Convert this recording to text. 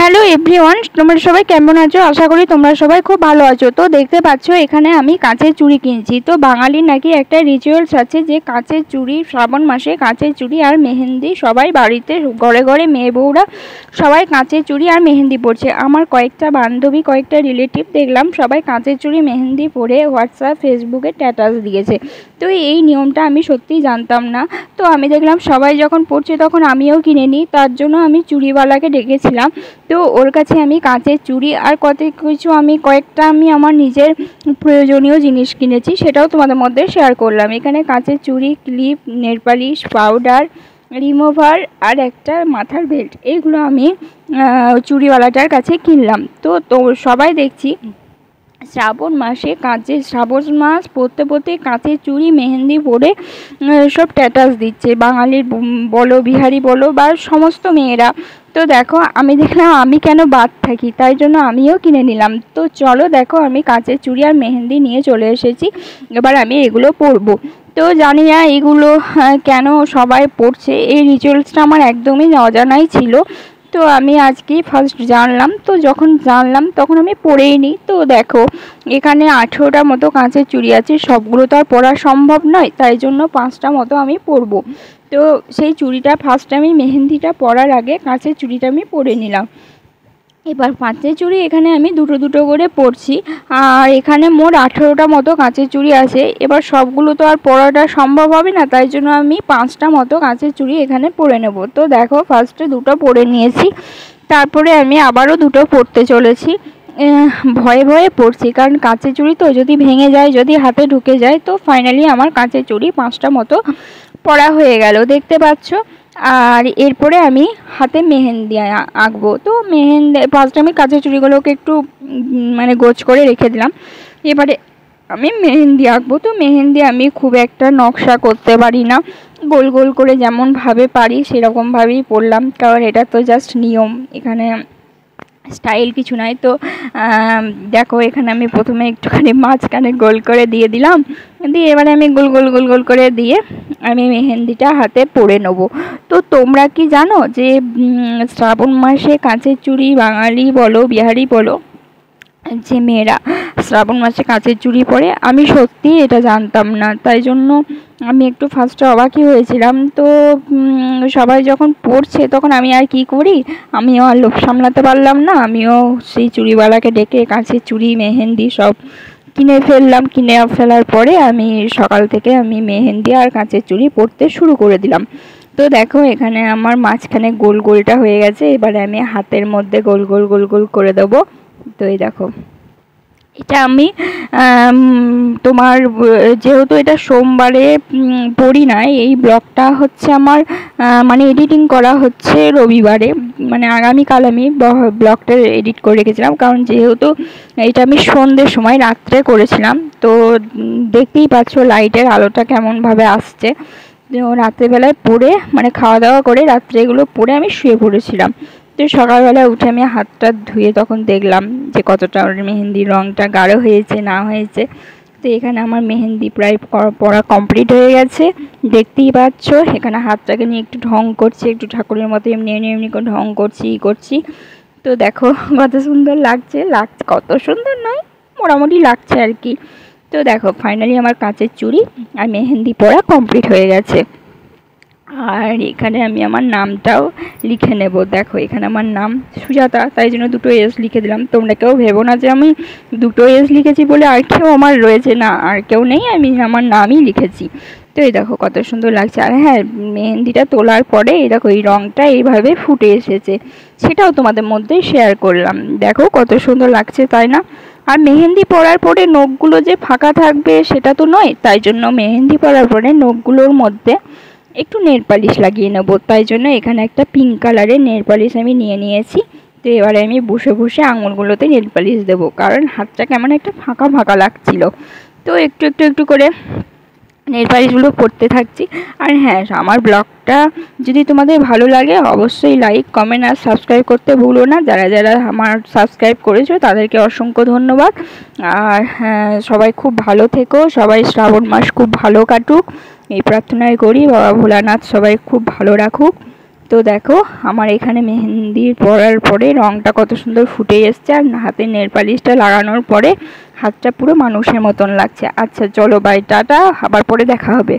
Hello everyone, তোমরা সবাই কেমন আছো? আশা করি তোমরা সবাই খুব ভালো আছো। তো দেখতে পাচ্ছ এখানে আমি কাঁচের চুড়ি কিনছি। তো বাঙালির নাকি একটা রিচুয়ালস আছে যে কাঁচের চুড়ি, শ্রাবণ মাসে কাঁচের চুড়ি আর মেহেন্দি সবাই বাড়িতে ঘরে ঘরে মেয়ে বউরা সবাই কাঁচের চুড়ি আর মেহেন্দি পরছে। আমার কয়েকটা বান্ধবী, কয়েকটা রিলেটিভ দেখলাম সবাই কাঁচের চুড়ি মেহেন্দি পরে হোয়াটসঅ্যাপ ফেসবুকে স্ট্যাটাস দিয়েছে। তো এই নিয়মটা আমি সত্যিই জানতাম না। তো আমি দেখলাম সবাই যখন পরছে তখন আমিও কিনে নিই। তার জন্য আমি চুড়িওয়ালাকে ডেকেছিলাম। তো ওর কাছে আমি কাঁচের চুড়ি আর কত কিছু কয়েকটা আমার নিজের প্রয়োজনীয় জিনিস কিনেছি, সেটাও তোমাদের মধ্যে শেয়ার করলাম। এখানে কাঁচের চুড়ি, clip, nail polish, powder, remover আর একটা মাথার বেল্ট, এইগুলো আমি চুড়িওয়ালাটার কাছে কিনলাম। তো সবাই দেখছি শ্রাবণ মাসে শ্রাবণ মাস পড়তে পড়তে কাঁচের চুড়ি মেহেন্দি পরে সব স্ট্যাটাস দিচ্ছে, বাঙালির বলো, বিহারি বলো বা সমস্ত মেয়েরা। তো দেখো আমি দেখলাম আমি কেন বাদ থাকি, তাই জন্য আমিও কিনে নিলাম। তো চলো দেখো আমি কাঁচের চুড়ি আর মেহেন্দি নিয়ে চলে এসেছি, এবার আমি এগুলো পরবো। তো জানি না এগুলো কেন সবাই পড়ছে, এই রিচুয়ালসটা আমার একদমই অজানাই ছিল। তো আমি আজকেই ফার্স্ট জানলাম। তো যখন জানলাম তখন আমি পরেই নিই। তো দেখো এখানে 18টা মতো কাঁচের চুড়ি আছে, সবগুলো তো আর পরা সম্ভব নয়, তাই জন্য 5টা মতো আমি পরবো। তো সেই চুড়িটা ফার্স্ট আমি মেহেন্দিটা পরার আগে কাঁচের চুড়িটা আমি পরে নিলাম। এবার কাঁচের চুড়ি এখানে আমি দুটো দুটো করে পরছি, আর এখানে মোট 18টা মতো কাঁচের চুড়ি আছে। এবার সবগুলো তো আর পরাটা সম্ভব হবে না, তাই জন্য আমি 5টা মতো কাঁচের চুড়ি এখানে পরে নেব। তো দেখো ফার্স্টে দুটো পরে নিয়েছি, তারপরে আমি আবারও দুটো পরতে চলেছি। ভয়ে ভয়ে পরছি, কারণ কাঁচের চুড়ি তো যদি ভেঙে যায়, যদি হাতে ঢুকে যায়। তো ফাইনালি আমার কাঁচের চুড়ি 5টা মতো পরা হয়ে গেল, দেখতে পাচ্ছ। আর এরপরে আমি হাতে মেহেন্দি আঁকবো। তো মেহেন্দি ফার্স্টে আমি কাঁচের চুড়িগুলোকে একটু গোছ করে রেখে দিলাম। এবারে আমি মেহেন্দি আঁকবো। তো মেহেন্দি আমি খুব একটা নকশা করতে পারি না, গোল গোল করে যেমনভাবে পারি সেরকমভাবেই পরলাম, কারণ এটা তো জাস্ট নিয়ম, এখানে স্টাইল কিছু নাই। তো দেখো এখানে আমি প্রথমে একটুখানি মাঝখানে গোল করে দিয়ে দিলাম, দিয়ে এবারে আমি গোল গোল গোল গোল করে দিয়ে আমি মেহেন্দিটা হাতে পরে নেব। তো তোমরা কি জানো যে শ্রাবণ মাসে কাঁচের চুড়ি বাঙালি বলো, বিহারি বলো, যে মেয়েরা শ্রাবণ মাসে কাঁচের চুড়ি পরে? আমি সত্যি এটা জানতাম না, তাই জন্য আমি একটু ফার্স্টে অবাকই হয়েছিলাম। তো সবাই যখন পরছে তখন আমি আর কি করি, আমিও আর লোভ সামলাতে পারলাম না, আমিও সেই চুড়িওয়ালাকে ডেকে কাঁচের চুড়ি মেহেন্দি সব কিনে ফেললাম। কিনে ফেলার পরে আমি সকাল থেকে আমি মেহেন্দি আর কাঁচের চুড়ি পরতে শুরু করে দিলাম। তো দেখো এখানে আমার মাঝখানে গোল গোলটা হয়ে গেছে, এবারে আমি হাতের মধ্যে গোল গোল গোল গোল করে দেবো। তো এই দেখো এটা আমি তোমার যেহেতু এটা সোমবারে পড়ি না, এই ব্লগটা হচ্ছে আমার এডিটিং করা হচ্ছে রবিবারে, আগামীকাল আমি ব্লগটা এডিট করে রেখেছিলাম, কারণ যেহেতু এটা আমি সন্ধ্যের সময় রাত্রে করেছিলাম। তো দেখতেই পাচ্ছ লাইটের আলোটা কেমনভাবে আসছে। তো রাত্রেবেলায় পরে খাওয়া দাওয়া করে রাত্রে এগুলো পরে আমি শুয়ে পড়েছিলাম। তো সকালবেলা উঠে আমি হাতটা ধুয়ে তখন দেখলাম যে কতটা মেহেন্দির রঙটা গাঢ় হয়েছে না হয়েছে। তো এখানে আমার মেহেন্দি প্রায় পরা কমপ্লিট হয়ে গেছে, দেখতেই পাচ্ছ। এখানে হাতটাকে নিয়ে একটু ঢং করছি, একটু ঠাকুরের মতো এমনি এমনি এমনি করে ঢং করছি। তো দেখো কত সুন্দর লাগছে, কত সুন্দর নয়, মোটামুটি লাগছে আর কি। তো দেখো ফাইনালি আমার কাঁচের চুড়ি আর মেহেন্দি পরা কমপ্লিট হয়ে গেছে। আর এখানে আমি আমার নামটাও লিখে নেব। দেখো এখানে আমার নাম সুজাতা, তাই জন্য দুটো এস লিখে দিলাম। তোমরা কেউ ভেবো না যে আমি দুটো এস লিখেছি বলে আর কেউ আমার রয়েছে, না, আর কেউ নেই, আমি আমার নামই লিখেছি। তো এই দেখো কত সুন্দর লাগছে। আর হ্যাঁ, মেহেন্দিটা তোলার পরে এই দেখো এই রঙটা এইভাবে ফুটে এসেছে, সেটাও তোমাদের মধ্যে শেয়ার করলাম। দেখো কত সুন্দর লাগছে, তাই না? আর মেহেন্দি পরার পরে নখগুলো যে ফাঁকা থাকবে সেটা তো নয়, তাই জন্য মেহেন্দি পরার পরে নখগুলোর মধ্যে একটু নেল পালিশ লাগিয়ে নেবো, তাই জন্য এখানে একটা পিঙ্ক কালারের নেল পালিশ আমি নিয়ে নিয়েছি। তো এবারে আমি বসে বসে আঙুলগুলোতে নেল পালিশ দেবো, কারণ হাতটা কেমন একটা ফাঁকা ফাঁকা লাগছিল। তো একটু একটু একটু করে নেল পালিশগুলো করতে থাকছি। আর হ্যাঁ, আমার ব্লগটা যদি তোমাদের ভালো লাগে অবশ্যই লাইক, কমেন্ট আর সাবস্ক্রাইব করতে ভুলো না। যারা যারা আমার সাবস্ক্রাইব করেছো তাদেরকে অসংখ্য ধন্যবাদ। আর হ্যাঁ, সবাই খুব ভালো থেকো, সবাই শ্রাবণ মাস খুব ভালো কাটুক এই প্রার্থনাই করি। বাবা ভোলানাথ সবাই খুব ভালো রাখুক। তো দেখো আমার এখানে মেহেন্দি পরার পরে রংটা কত সুন্দর ফুটে এসছে, আর হাতে নেল পালিশটা লাগানোর পরে হাতটা পুরো মানুষের মতন লাগছে। আচ্ছা চলো বাই, টাটা, আবার পরে দেখা হবে।